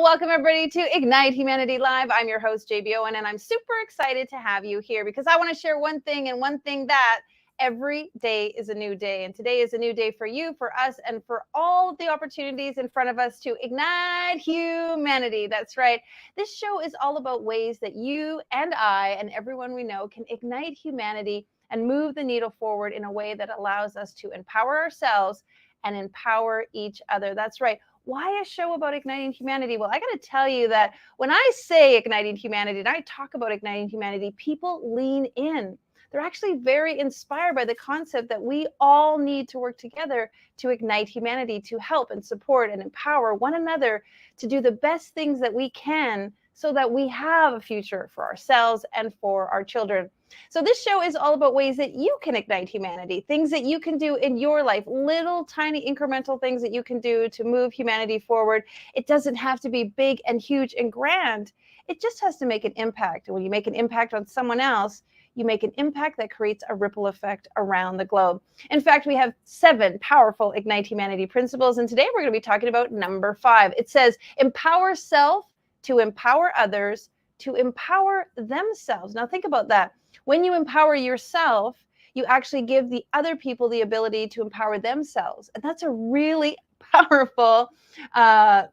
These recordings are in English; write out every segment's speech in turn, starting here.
Welcome everybody to Ignite Humanity Live. I'm your host, JB Owen, and I'm super excited to have you here because I want to share one thing and one thing that every day is a new day. And today is a new day for you, for us, and for all of the opportunities in front of us to ignite humanity. That's right. This show is all about ways that you and I and everyone we know can ignite humanity and move the needle forward in a way that allows us to empower ourselves and empower each other. That's right. Why a show about igniting humanity? Well, I got to tell you that when I say igniting humanity and I talk about igniting humanity, people lean in. They're actually very inspired by the concept that we all need to work together to ignite humanity, to help and support and empower one another to do the best things that we can so that we have a future for ourselves and for our children. So this show is all about ways that you can ignite humanity, things that you can do in your life, little tiny incremental things that you can do to move humanity forward. It doesn't have to be big and huge and grand. It just has to make an impact. And when you make an impact on someone else, you make an impact that creates a ripple effect around the globe. In fact, we have 7 powerful Ignite Humanity principles. And today we're going to be talking about number 5. It says, empower self to empower others, to empower themselves. Now think about that. When you empower yourself, you actually give the other people the ability to empower themselves. And that's a really powerful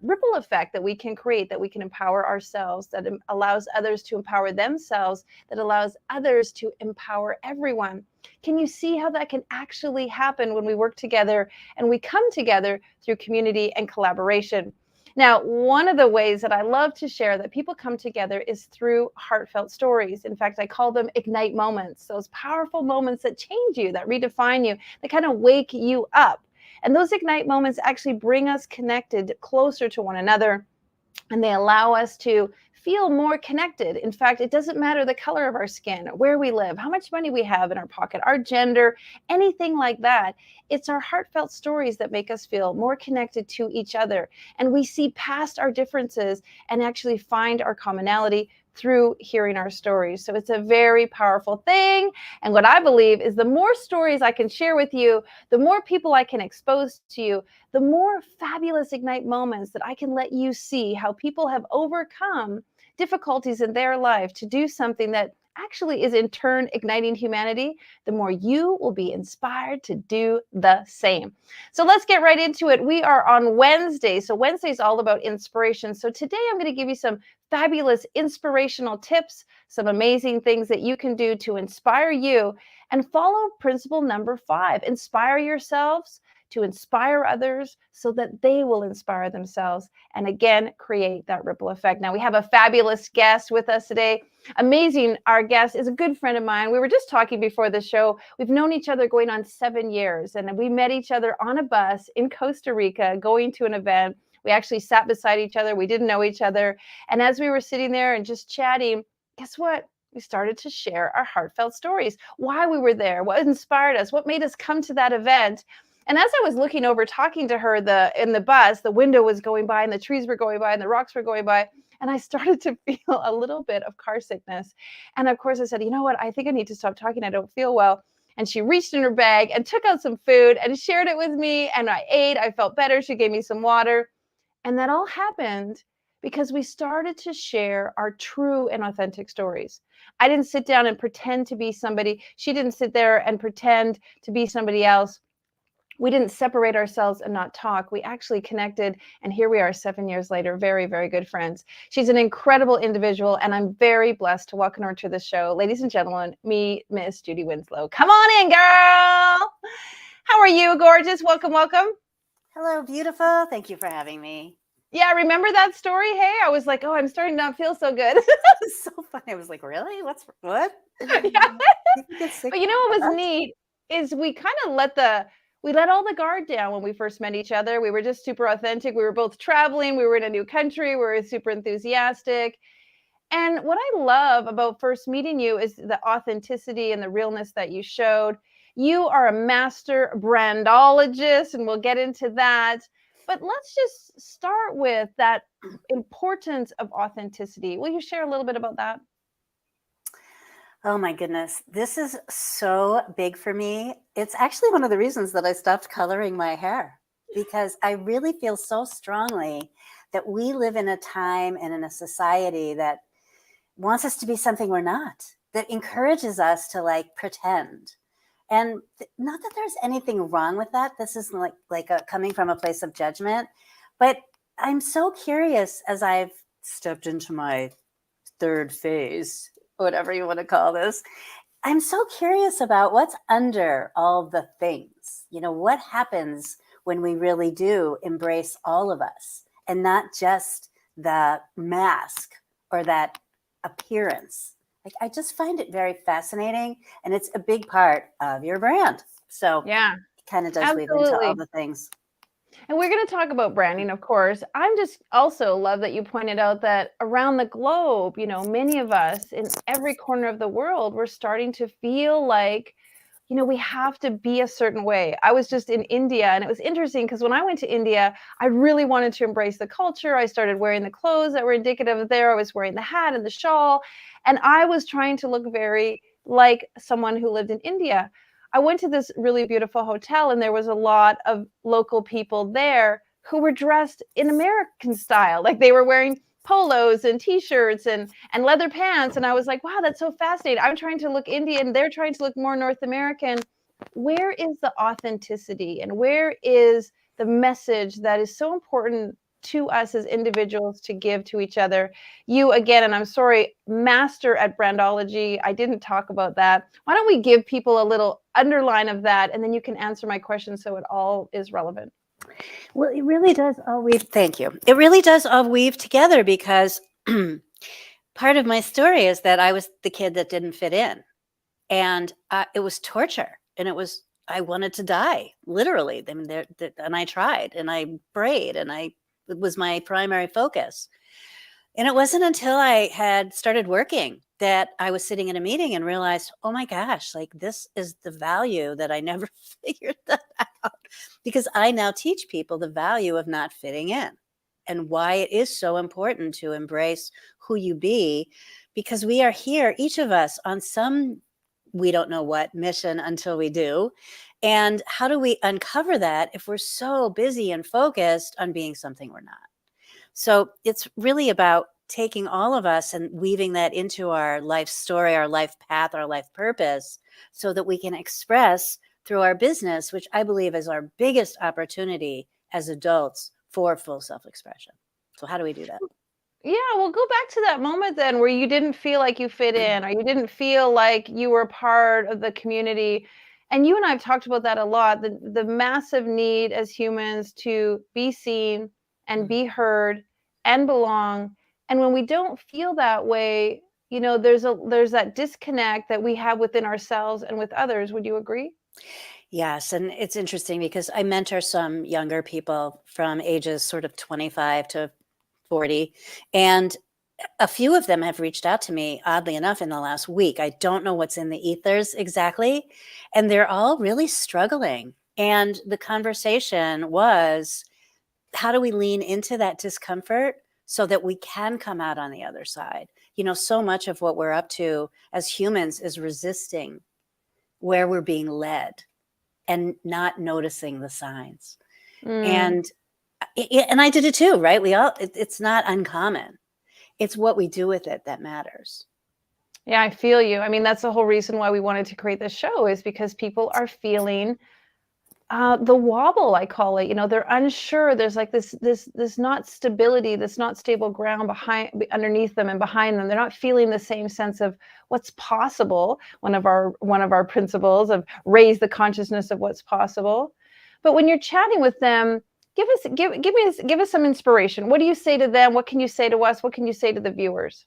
ripple effect that we can create, that we can empower ourselves, that allows others to empower themselves, that allows others to empower everyone. Can you see how that can actually happen when we work together and we come together through community and collaboration? Now, one of the ways that I love to share that people come together is through heartfelt stories. In fact, I call them ignite moments, those powerful moments that change you, that redefine you, that kind of wake you up. And those ignite moments actually bring us connected closer to one another, and they allow us to feel more connected. In fact, it doesn't matter the color of our skin, where we live, how much money we have in our pocket, our gender, anything like that. It's our heartfelt stories that make us feel more connected to each other. And we see past our differences and actually find our commonality through hearing our stories. So it's a very powerful thing. And what I believe is the more stories I can share with you, the more people I can expose to you, the more fabulous ignite moments that I can let you see how people have overcome difficulties in their life to do something that actually is in turn igniting humanity, the more you will be inspired to do the same. So let's get right into it. We are on Wednesday. So Wednesday is all about inspiration. So today I'm going to give you some fabulous inspirational tips, some amazing things that you can do to inspire you, and follow principle number 5. Inspire yourselves to inspire others so that they will inspire themselves and again create that ripple effect. Now we have a fabulous guest with us today. Amazing. Our guest is a good friend of mine. We were just talking before the show. We've known each other going on 7 years, and we met each other on a bus in Costa Rica going to an event. We actually sat beside each other. We didn't know each other. And as we were sitting there and just chatting, guess what? We started to share our heartfelt stories, why we were there, what inspired us, what made us come to that event. And as I was looking over, talking to her in the bus, the window was going by and the trees were going by and the rocks were going by. And I started to feel a little bit of car sickness. And of course I said, you know what? I think I need to stop talking. I don't feel well. And she reached in her bag and took out some food and shared it with me. And I ate. I felt better. She gave me some water. And that all happened because we started to share our true and authentic stories. I didn't sit down and pretend to be somebody. She didn't sit there and pretend to be somebody else. We didn't separate ourselves and not talk. We actually connected. And here we are 7 years later, very, very good friends. She's an incredible individual, and I'm very blessed to welcome her to the show. Ladies and gentlemen, meet Miss Judy Winslow. Come on in, girl. How are you, gorgeous? Welcome, welcome. Hello, beautiful. Thank you for having me. Yeah, remember that story? Hey, I was like, oh, I'm starting to not feel so good. It's so funny. I was like, really? What? But you know what was neat is we kind of let all the guard down when we first met each other. We were just super authentic. We were both traveling. We were in a new country. We were super enthusiastic. And what I love about first meeting you is the authenticity and the realness that you showed. You are a master brandologist, and we'll get into that. But let's just start with that importance of authenticity. Will you share a little bit about that? Oh my goodness. This is so big for me. It's actually one of the reasons that I stopped coloring my hair, because I really feel so strongly that we live in a time and in a society that wants us to be something we're not, that encourages us to like pretend. And not that there's anything wrong with that. This isn't coming from a place of judgment, but I'm so curious as I've stepped into my third phase, whatever you want to call this. I'm so curious about what's under all the things. You know, what happens when we really do embrace all of us and not just the mask or that appearance. Like, I just find it very fascinating, and it's a big part of your brand. So Yeah, it kind of does weave into all absolutely. the things. And we're going to talk about branding, of course. I'm just also love that you pointed out that around the globe, many of us in every corner of the world, we're starting to feel like, we have to be a certain way. I was just in India, and it was interesting because when I went to India, I really wanted to embrace the culture. I started wearing the clothes that were indicative of there. I was wearing the hat and the shawl, and I was trying to look very like someone who lived in India. I went to this really beautiful hotel, and there was a lot of local people there who were dressed in American style. Like, they were wearing polos and t-shirts and leather pants, and I was like, wow, that's so fascinating. I'm trying to look Indian, they're trying to look more North American. Where is the authenticity, and where is the message that is so important to us as individuals to give to each other? You, again, and I'm sorry, master at brandology, I didn't talk about that. Why don't we give people a little underline of that, and then you can answer my question so it all is relevant. Well, it really does all weave. Thank you. It really does all weave together, because part of my story is that I was the kid that didn't fit in, and it was torture, and I wanted to die, literally. I mean, and I tried, and I prayed, and it was my primary focus. And it wasn't until I had started working that I was sitting in a meeting and realized, oh my gosh, like, this is the value that I never figured that out. Because I now teach people the value of not fitting in and why it is so important to embrace who you be, because we are here, each of us, on some, we don't know what mission until we do. And how do we uncover that if we're so busy and focused on being something we're not? So it's really about taking all of us and weaving that into our life story, our life path, our life purpose, so that we can express through our business, which I believe is our biggest opportunity as adults for full self-expression. So how do we do that? Yeah, well, go back to that moment then where you didn't feel like you fit in, or you didn't feel like you were part of the community. And you and I have talked about that a lot, the massive need as humans to be seen and be heard and belong. And when we don't feel that way, there's that disconnect that we have within ourselves and with others. Would you agree? Yes. And it's interesting because I mentor some younger people from ages sort of 25 to 40. And a few of them have reached out to me, oddly enough, in the last week. I don't know what's in the ethers exactly. And they're all really struggling. And the conversation was, how do we lean into that discomfort so that we can come out on the other side? So much of what we're up to as humans is resisting where we're being led and not noticing the signs. Mm. And and I did it too, right? It's not uncommon. It's what we do with it that matters. Yeah, I feel you. I mean, that's the whole reason why we wanted to create this show, is because people are feeling the wobble, I call it. They're unsure. There's like this not stability, this not stable ground underneath them and behind them. They're not feeling the same sense of what's possible. One of our principles of raise the consciousness of what's possible. But when you're chatting with them, give us some inspiration. What do you say to them? What can you say to us? What can you say to the viewers?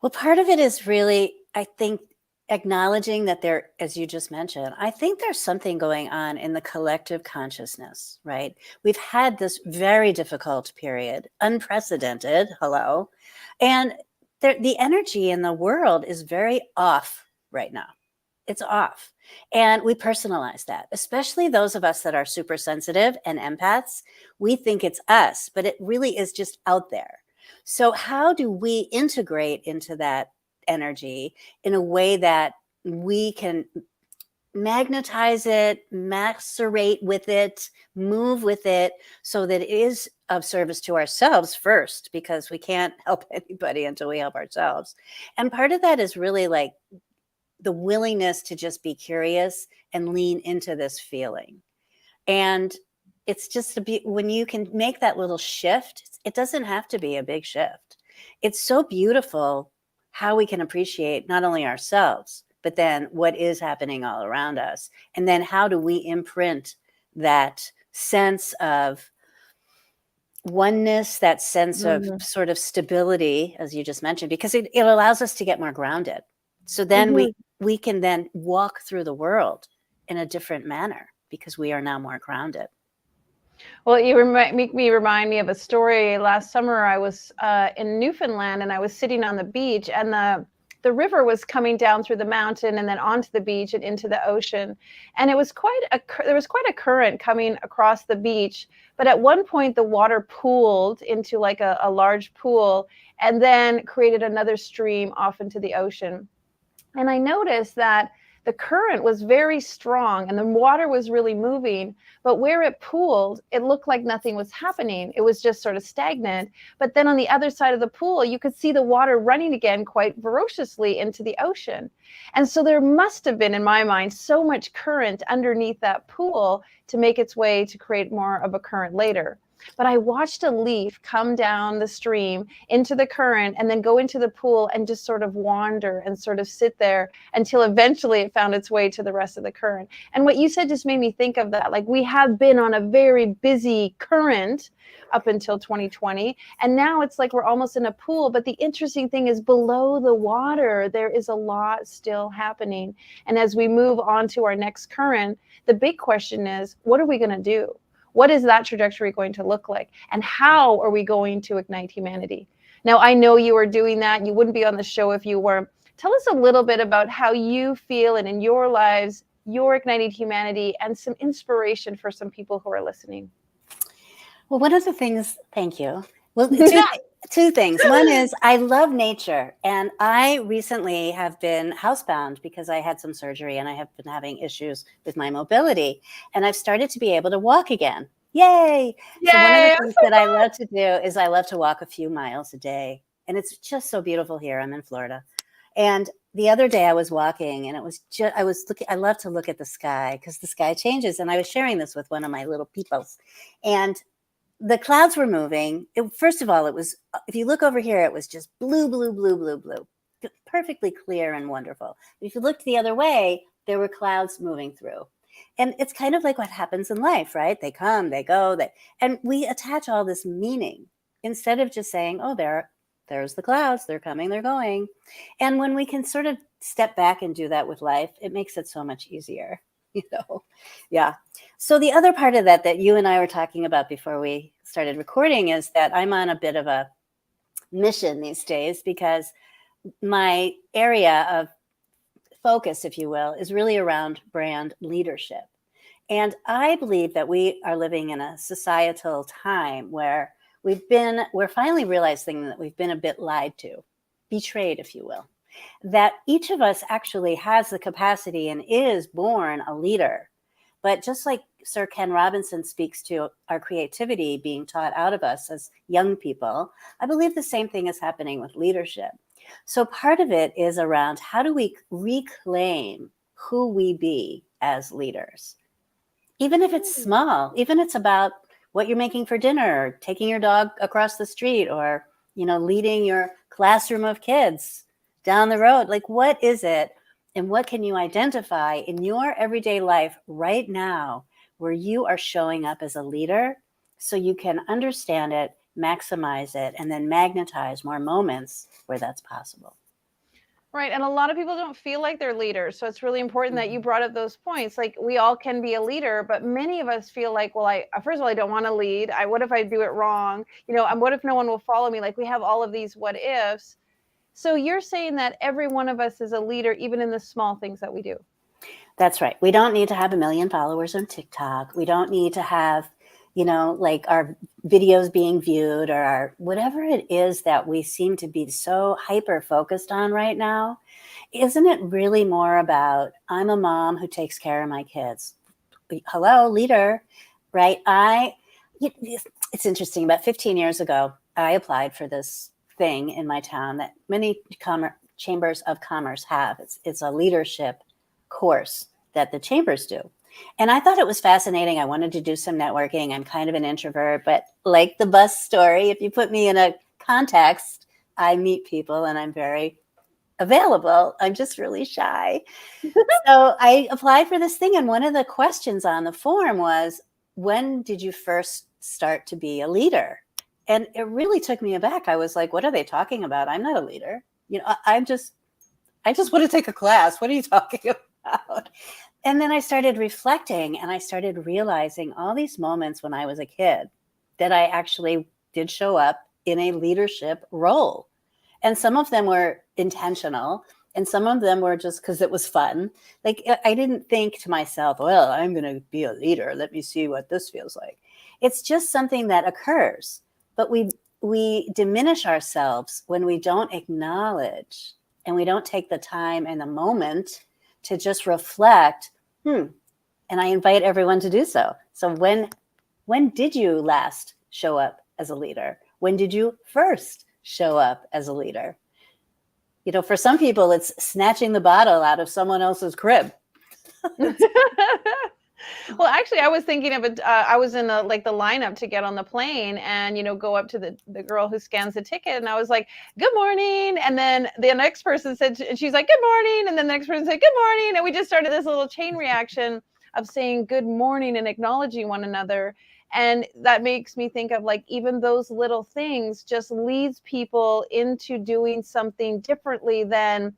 Well, part of it is really, I think, acknowledging that there, as you just mentioned, I think there's something going on in the collective consciousness, right? We've had this very difficult period, unprecedented, hello. And the energy in the world is very off right now. It's off. And we personalize that, especially those of us that are super sensitive and empaths. We think it's us, but it really is just out there. So how do we integrate into that energy in a way that we can magnetize it, macerate with it, move with it, so that it is of service to ourselves first, because we can't help anybody until we help ourselves. And part of that is really like the willingness to just be curious and lean into this feeling. And it's just when you can make that little shift, it doesn't have to be a big shift. It's so beautiful how we can appreciate not only ourselves, but then what is happening all around us. And then how do we imprint that sense of oneness, that sense of sort of stability, as you just mentioned, because it allows us to get more grounded. So then we can then walk through the world in a different manner because we are now more grounded. Well, you make me remind me of a story. Last summer, I was in Newfoundland, and I was sitting on the beach, and the river was coming down through the mountain and then onto the beach and into the ocean. And it was there was quite a current coming across the beach. But at one point, the water pooled into like a large pool and then created another stream off into the ocean. And I noticed that the current was very strong and the water was really moving, but where it pooled, it looked like nothing was happening. It was just sort of stagnant. But then on the other side of the pool, you could see the water running again quite ferociously into the ocean. And so there must have been, in my mind, so much current underneath that pool to make its way to create more of a current later. But I watched a leaf come down the stream into the current and then go into the pool and just sort of wander and sort of sit there until eventually it found its way to the rest of the current. And what you said just made me think of that. Like, we have been on a very busy current up until 2020. And now it's like we're almost in a pool. But the interesting thing is, below the water, there is a lot still happening. And as we move on to our next current, the big question is, what are we going to do? What is that trajectory going to look like? And how are we going to ignite humanity? Now, I know you are doing that. You wouldn't be on the show if you weren't. Tell us a little bit about how you feel, and in your lives, you're igniting humanity, and some inspiration for some people who are listening. Well, one of the things, thank you. Well, two things. One is I love nature, and I recently have been housebound because I had some surgery and I have been having issues with my mobility, and I've started to be able to walk again. Yay! So one of the things that I love to do is I love to walk a few miles a day, and it's just so beautiful here. I'm in Florida. And the other day I was walking, and it was just, I love to look at the sky because the sky changes. And I was sharing this with one of my little peoples, and the clouds were moving. First of all, it was, if you look over here, it was just blue, blue, blue, blue, blue, perfectly clear and wonderful. If you looked the other way, there were clouds moving through. And it's kind of like what happens in life, right? They come, they go, and we attach all this meaning instead of just saying, oh, there's the clouds, they're coming, they're going. And when we can sort of step back and do that with life, it makes it so much easier. Yeah. So the other part of that you and I were talking about before we started recording is that I'm on a bit of a mission these days, because my area of focus, if you will, is really around brand leadership. And I believe that we are living in a societal time where we're finally realizing that we've been a bit lied to, betrayed, if you will. That each of us actually has the capacity and is born a leader. But just like Sir Ken Robinson speaks to our creativity being taught out of us as young people, I believe the same thing is happening with leadership. So part of it is around, how do we reclaim who we be as leaders? Even if it's small, even if it's about what you're making for dinner, or taking your dog across the street, or, leading your classroom of kids down the road. Like, what is it, and what can you identify in your everyday life right now where you are showing up as a leader, so you can understand it, maximize it, and then magnetize more moments where that's possible. Right. And a lot of people don't feel like they're leaders. So it's really important that you brought up those points. Like, we all can be a leader, but many of us feel like, well, first of all, I don't want to lead. What if I do it wrong? And what if no one will follow me? Like, we have all of these what ifs. So you're saying that every one of us is a leader, even in the small things that we do. That's right. We don't need to have 1 million followers on TikTok. We don't need to have, like our videos being viewed, or our whatever it is that we seem to be so hyper focused on right now. isn't it really more about, I'm a mom who takes care of my kids? Hello, leader, right? It's interesting. About 15 years ago, I applied for this thing in my town that many chambers of commerce have. It's a leadership course that the chambers do. And I thought it was fascinating. I wanted to do some networking. I'm kind of an introvert, but like the bus story, if you put me in a context, I meet people and I'm very available. I'm just really shy. So I applied for this thing. And one of the questions on the form was, when did you first start to be a leader? And it really took me aback. I was like, what are they talking about? I'm not a leader. I just want to take a class. What are you talking about? And then I started reflecting and I started realizing all these moments when I was a kid that I actually did show up in a leadership role. And some of them were intentional and some of them were just because it was fun. Like, I didn't think to myself, well, I'm going to be a leader. Let me see what this feels like. It's just something that occurs. But we diminish ourselves when we don't acknowledge and we don't take the time and the moment to just reflect, and I invite everyone to do so. So when did you last show up as a leader? When did you first show up as a leader? For some people, it's snatching the bottle out of someone else's crib. Well, actually, I was thinking of it. I was in the lineup to get on the plane and, go up to the girl who scans the ticket. And I was like, good morning. And then the next person said, and she's like, good morning. And then the next person said, good morning. And we just started this little chain reaction of saying good morning and acknowledging one another. And that makes me think of even those little things just leads people into doing something differently than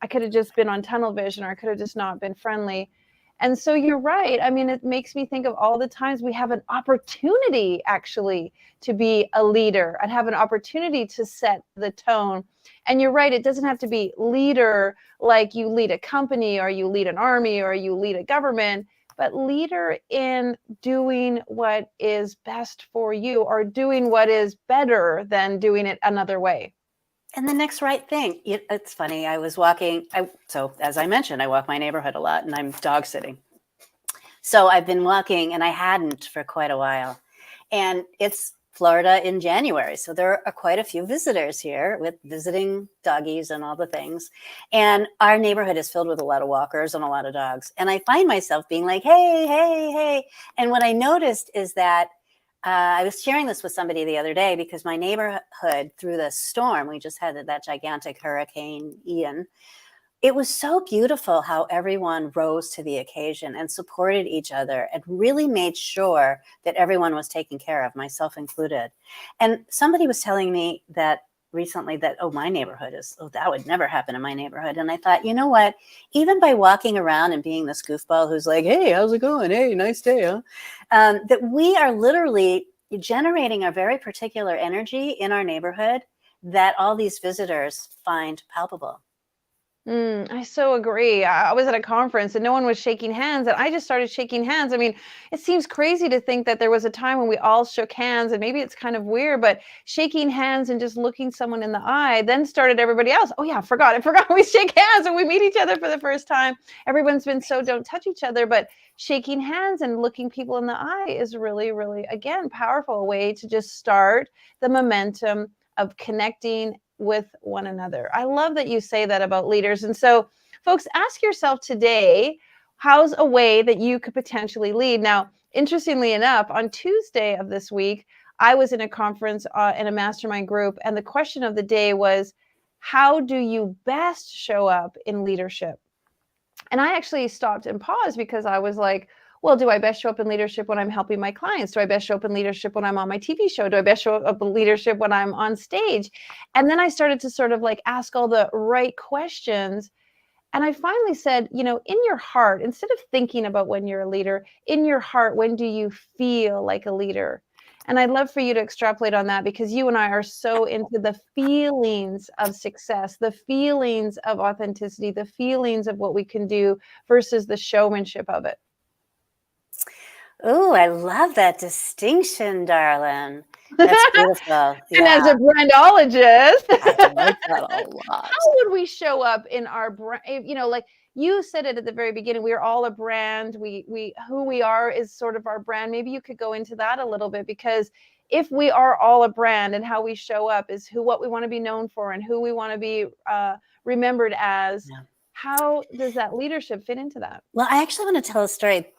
I could have just been on tunnel vision or I could have just not been friendly. And so you're right. I mean, it makes me think of all the times we have an opportunity actually to be a leader and have an opportunity to set the tone. And you're right. It doesn't have to be leader like you lead a company or you lead an army or you lead a government, but leader in doing what is best for you or doing what is better than doing it another way. And the next right thing. It's funny. I was walking. So as I mentioned, I walk my neighborhood a lot and I'm dog sitting. So I've been walking and I hadn't for quite a while. And it's Florida in January. So there are quite a few visitors here with visiting doggies and all the things. And our neighborhood is filled with a lot of walkers and a lot of dogs. And I find myself being like, hey, hey, hey. And what I noticed is that I was sharing this with somebody the other day because my neighborhood, through the storm, we just had that gigantic Hurricane Ian. It was so beautiful how everyone rose to the occasion and supported each other and really made sure that everyone was taken care of, myself included. And somebody was telling me that recently that, my neighborhood that would never happen in my neighborhood. And I thought, you know what, even by walking around and being this goofball who's like, hey, how's it going? Hey, nice day, huh? That we are literally generating a very particular energy in our neighborhood that all these visitors find palpable. I so agree. I was at a conference and no one was shaking hands, and I just started shaking hands. I mean, it seems crazy to think that there was a time when we all shook hands, and maybe it's kind of weird, but shaking hands and just looking someone in the eye then started everybody else. Oh yeah, I forgot we shake hands and we meet each other for the first time. Everyone's been so don't touch each other, but shaking hands and looking people in the eye is really, really, again, powerful way to just start the momentum of connecting with one another. I love that you say that about leaders. And so, folks, ask yourself today, how's a way that you could potentially lead? Now, interestingly enough, on Tuesday of this week, I was in a conference in a mastermind group, and the question of the day was, how do you best show up in leadership? And I actually stopped and paused because I was like, well, do I best show up in leadership when I'm helping my clients? Do I best show up in leadership when I'm on my TV show? Do I best show up in leadership when I'm on stage? And then I started to sort of ask all the right questions. And I finally said, in your heart, instead of thinking about when you're a leader, in your heart, when do you feel like a leader? And I'd love for you to extrapolate on that because you and I are so into the feelings of success, the feelings of authenticity, the feelings of what we can do versus the showmanship of it. Oh, I love that distinction, darling. That's beautiful. And as Yeah, a brandologist, I like that a lot. how would we show up in our brand? Like you said it at the very beginning, we're all a brand. We who we are is sort of our brand. Maybe you could go into that a little bit, because if we are all a brand and how we show up is what we want to be known for and who we want to be remembered as, Yeah. how does that leadership fit into that? Well, I actually want to tell a story.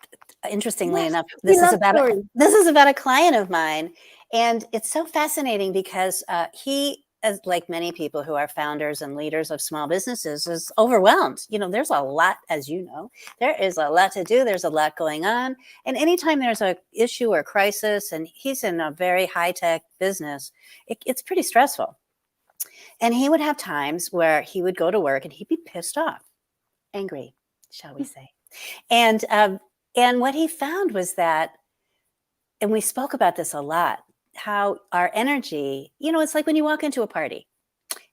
Interestingly Yes, enough, we love stories. this is about a client of mine, and it's so fascinating because he, as like many people who are founders and leaders of small businesses, is overwhelmed. There's a lot, as you know, there is a lot to do. There's a lot going on, and anytime there's a issue or crisis, and he's in a very high tech business, it's pretty stressful. And he would have times where he would go to work and he'd be pissed off, angry, shall we say. And what he found was that, and we spoke about this a lot, how our energy, it's like when you walk into a party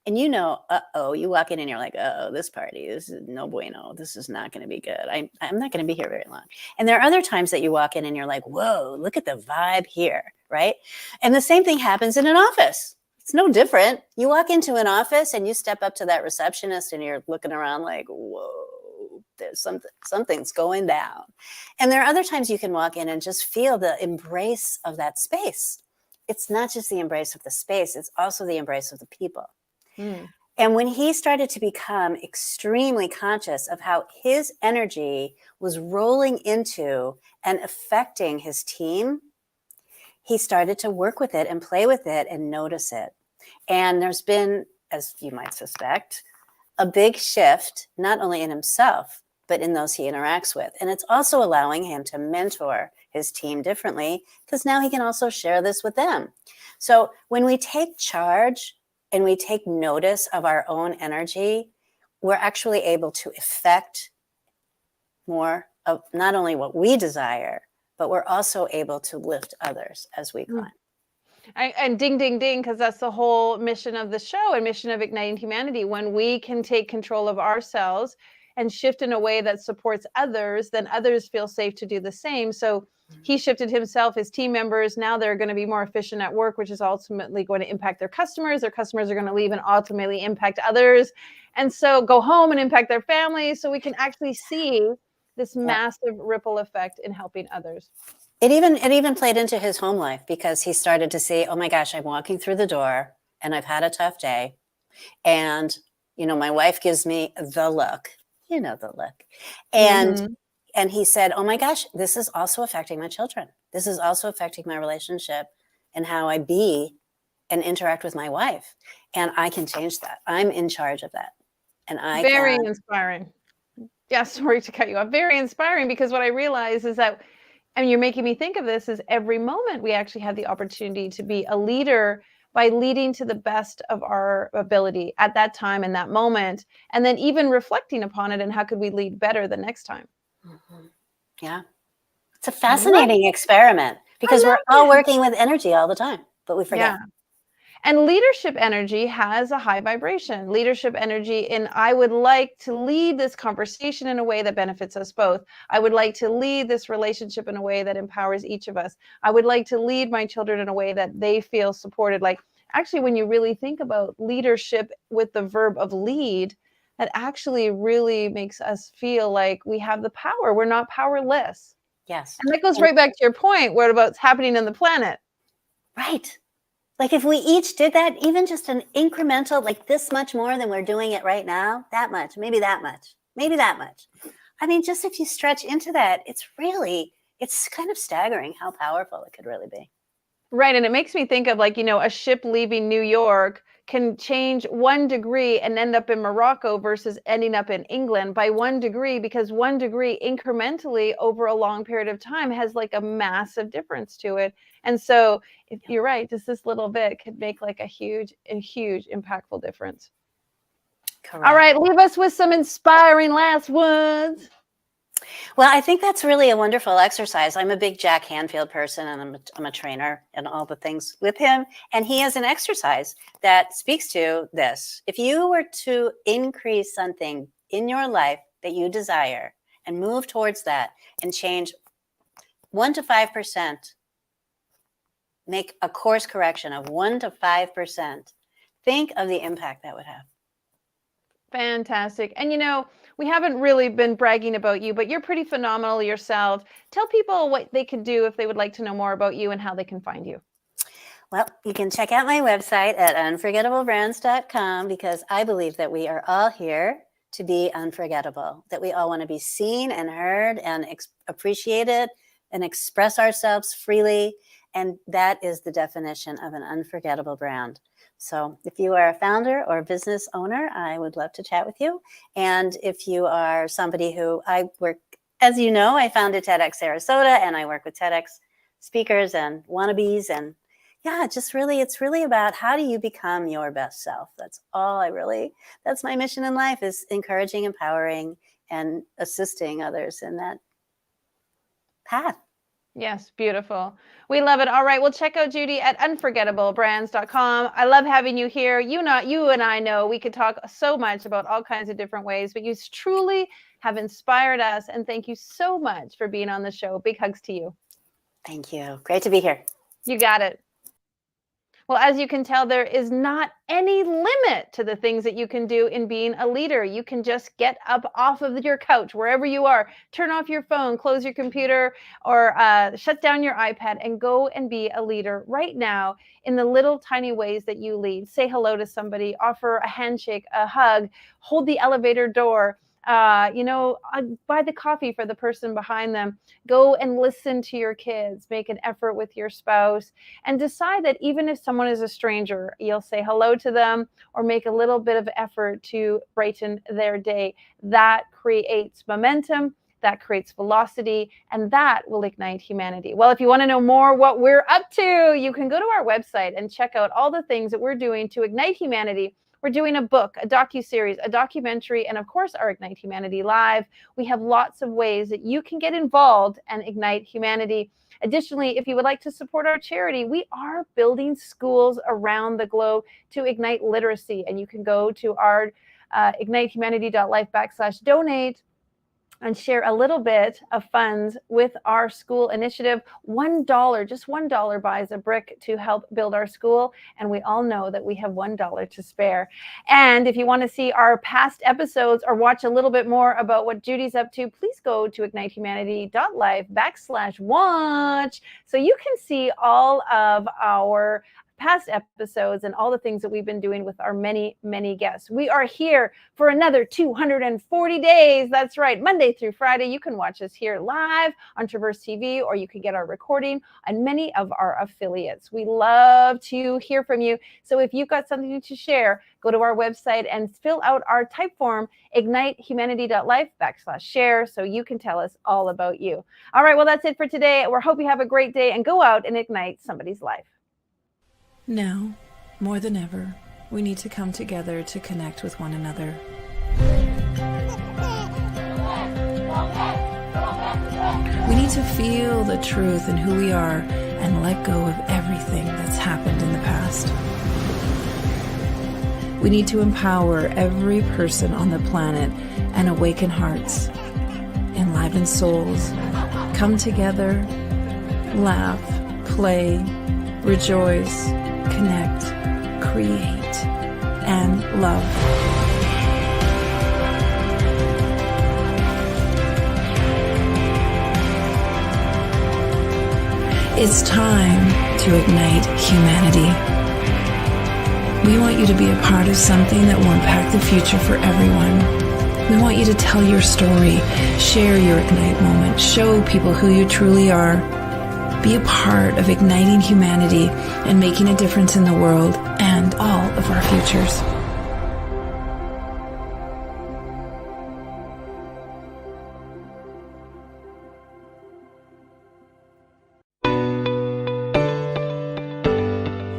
and you walk in and you're like, this party, this is no bueno. This is not going to be good. I'm not going to be here very long. And there are other times that you walk in and you're like, whoa, look at the vibe here, right? And the same thing happens in an office. It's no different. You walk into an office and you step up to that receptionist and you're looking around like, whoa, there's something's going down. And there are other times you can walk in and just feel the embrace of that space. It's not just the embrace of the space, it's also the embrace of the people. And when he started to become extremely conscious of how his energy was rolling into and affecting his team, he started to work with it and play with it and notice it. And there's been, as you might suspect, a big shift, not only in himself, but in those he interacts with. And it's also allowing him to mentor his team differently, because now he can also share this with them. So when we take charge and we take notice of our own energy, we're actually able to affect more of not only what we desire, but we're also able to lift others as we climb. And ding, ding, ding, because that's the whole mission of the show and mission of Igniting Humanity. When we can take control of ourselves and shift in a way that supports others, then others feel safe to do the same. So he shifted himself, his team members, now they're going to be more efficient at work, which is ultimately going to impact their customers. Their customers are going to leave and ultimately impact others. And so go home and impact their families. So we can actually see this massive ripple effect in helping others. It even played into his home life, because he started to see, oh my gosh, I'm walking through the door and I've had a tough day. And, my wife gives me the look, the look. And he said, oh my gosh, this is also affecting my children. This is also affecting my relationship and how I be and interact with my wife. And I can change that. I'm in charge of that. And Very inspiring. Yeah, sorry to cut you off. Very inspiring, because what I realize is that, and you're making me think of this, is every moment we actually have the opportunity to be a leader by leading to the best of our ability at that time and that moment, and then even reflecting upon it and how could we lead better the next time. Yeah. It's a fascinating experiment, because we're all working with energy all the time, but we forget. Yeah. And leadership energy has a high vibration. Leadership energy, and I would like to lead this conversation in a way that benefits us both. I would like to lead this relationship in a way that empowers each of us. I would like to lead my children in a way that they feel supported. Like, actually, when you really think about leadership with the verb of lead, that actually really makes us feel like we have the power. We're not powerless. Yes. And that goes right back to your point, what about what's happening in the planet? Right. Like if we each did that, even just an incremental, like this much more than we're doing it right now, that much, maybe that much, maybe that much. I mean, just if you stretch into that, it's kind of staggering how powerful it could really be. Right. And it makes me think of, like, a ship leaving New York can change 1 degree and end up in Morocco versus ending up in England by 1 degree, because 1 degree incrementally over a long period of time has like a massive difference to it. And so if you're right, just this little bit could make like a huge impactful difference. Correct. All right. Leave us with some inspiring last words. Well, I think that's really a wonderful exercise. I'm a big Jack Canfield person, and I'm a trainer and all the things with him. And he has an exercise that speaks to this. If you were to increase something in your life that you desire and move towards that and change 1 to 5% make a course correction of 1 to 5%, think of the impact that would have. Fantastic. And we haven't really been bragging about you, but you're pretty phenomenal yourself. Tell people what they can do if they would like to know more about you and how they can find you. Well, you can check out my website at unforgettablebrandz.com, because I believe that we are all here to be unforgettable, that we all want to be seen and heard and appreciated and express ourselves freely. And that is the definition of an unforgettable brand. So if you are a founder or a business owner, I would love to chat with you. And if you are somebody who I work, as you know, I founded TEDx Sarasota, and I work with TEDx speakers and wannabes. And yeah, it's really about how do you become your best self? That's my mission in life, is encouraging, empowering, and assisting others in that path. Yes, beautiful. We love it. All right, well, check out Judy at unforgettablebrandz.com. I love having you here. You and I know we could talk so much about all kinds of different ways, but you truly have inspired us. And thank you so much for being on the show. Big hugs to you. Thank you. Great to be here. You got it. Well, as you can tell, there is not any limit to the things that you can do in being a leader. You can just get up off of your couch, wherever you are, turn off your phone, close your computer, or shut down your iPad and go and be a leader right now in the little tiny ways that you lead. Say hello to somebody, offer a handshake, a hug, hold the elevator door, buy the coffee for the person behind them, go and listen to your kids, make an effort with your spouse, and decide that even if someone is a stranger, you'll say hello to them or make a little bit of effort to brighten their day. That creates momentum, that creates velocity, and that will ignite humanity. Well, if you want to know more what we're up to, you can go to our website and check out all the things that we're doing to ignite humanity. We're doing a book, a docuseries, a documentary, and of course, our Ignite Humanity Live. We have lots of ways that you can get involved and ignite humanity. Additionally, if you would like to support our charity, we are building schools around the globe to ignite literacy. And you can go to our ignitehumanity.life/donate and share a little bit of funds with our school initiative. $1, just $1 buys a brick to help build our school. And we all know that we have $1 to spare. And if you want to see our past episodes or watch a little bit more about what Judy's up to, please go to ignitehumanity.life/watch so you can see all of our past episodes and all the things that we've been doing with our many, many guests. We are here for another 240 days. That's right. Monday through Friday. You can watch us here live on Traverse TV, or you can get our recording on many of our affiliates. We love to hear from you. So if you've got something to share, go to our website and fill out our type form, ignitehumanity.life/share, so you can tell us all about you. All right. Well, that's it for today. We hope you have a great day and go out and ignite somebody's life. Now, more than ever, we need to come together to connect with one another. We need to feel the truth in who we are and let go of everything that's happened in the past. We need to empower every person on the planet and awaken hearts, enliven souls, come together, laugh, play, rejoice, connect, create, and love. It's time to ignite humanity. We want you to be a part of something that will impact the future for everyone. We want you to tell your story, share your Ignite moment, show people who you truly are. Be a part of igniting humanity and making a difference in the world and all of our futures.